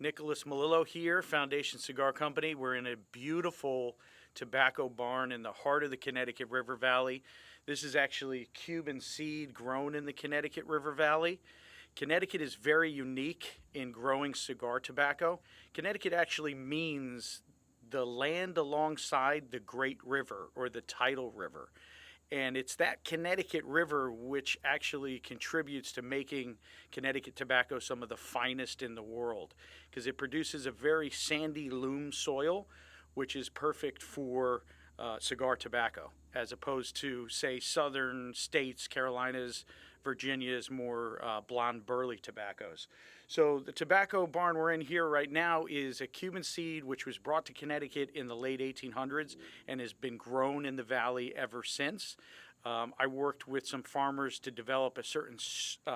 Nicholas Melillo here, Foundation Cigar Company. We're in a beautiful tobacco barn in the heart of the Connecticut River Valley. This is actually Cuban seed grown in the Connecticut River Valley. Connecticut is very unique in growing cigar tobacco. Connecticut actually means the land alongside the Great River or the tidal river. And it's that Connecticut River which actually contributes to making Connecticut tobacco some of the finest in the world, because it produces a very sandy loam soil, which is perfect for cigar tobacco, as opposed to, say, southern states, Carolinas, Virginia's more blonde burley tobaccos. So the tobacco barn we're in here right now is a Cuban seed which was brought to Connecticut in the late 1800s and has been grown in the valley ever since. I worked with some farmers to develop a certain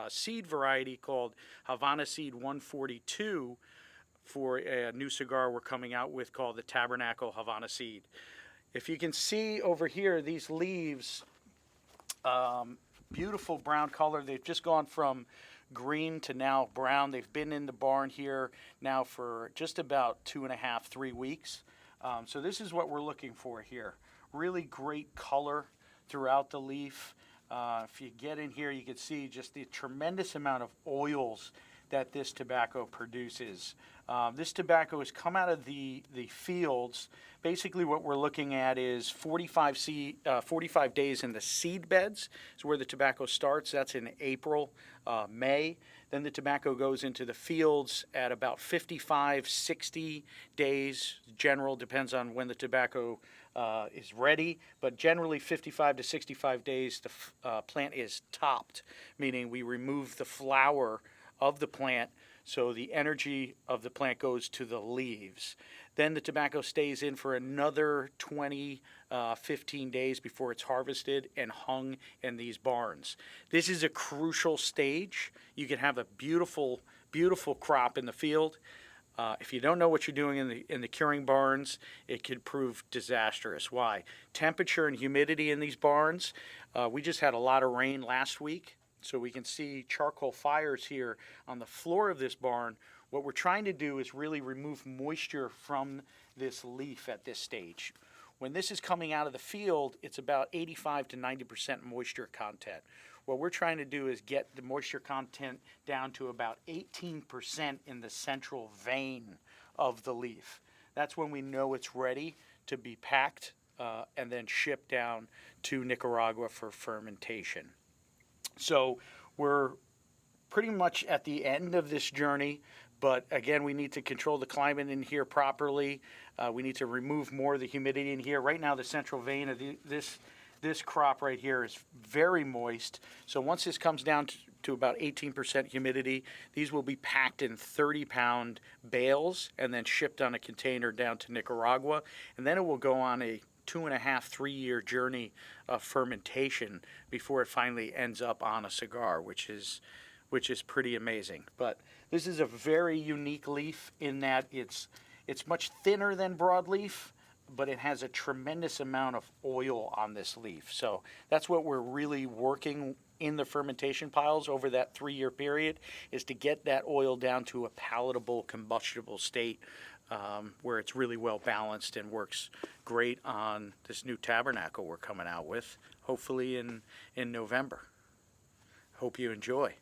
seed variety called Havana Seed 142 for a new cigar we're coming out with called the Tabernacle Havana Seed. If you can see over here, these leaves, beautiful brown color. They've just gone from green to now brown. They've been in the barn here now for just about 2.5, 3 weeks. So this is what we're looking for here. Really great color throughout the leaf. If you get in here, you can see just the tremendous amount of oils that this tobacco produces. This tobacco has come out of the fields. Basically what we're looking at is 45 days in the seed beds is where the tobacco starts. That's in April, May. Then the tobacco goes into the fields at about 55, 60 days. General depends on when the tobacco is ready, but generally 55 to 65 days the plant is topped, meaning we remove the flower of the plant, so the energy of the plant goes to the leaves. Then the tobacco stays in for another 20, 15 days before it's harvested and hung in these barns. This is a crucial stage. You can have a beautiful, beautiful crop in the field. If you don't know what you're doing in the curing barns, it could prove disastrous. Why? Temperature and humidity in these barns. We just had a lot of rain last week. So we can see charcoal fires here on the floor of this barn. What we're trying to do is really remove moisture from this leaf at this stage. When this is coming out of the field, it's about 85 to 90% moisture content. What we're trying to do is get the moisture content down to about 18% in the central vein of the leaf. That's when we know it's ready to be packed and then shipped down to Nicaragua for fermentation. So we're pretty much at the end of this journey, but again, we need to control the climate in here properly. We need to remove more of the humidity in here. Right now, the central vein of this crop right here is very moist. So once this comes down to about 18% humidity, these will be packed in 30-pound bales and then shipped on a container down to Nicaragua. And then it will go on a 2.5, 3-year journey of fermentation before it finally ends up on a cigar, which is pretty amazing. But this is a very unique leaf in that it's much thinner than broadleaf, but it has a tremendous amount of oil on this leaf. So that's what we're really working in the fermentation piles over that 3-year period, is to get that oil down to a palatable, combustible state where it's really well balanced and works great on this new tabernacle we're coming out with, hopefully in November. Hope you enjoy.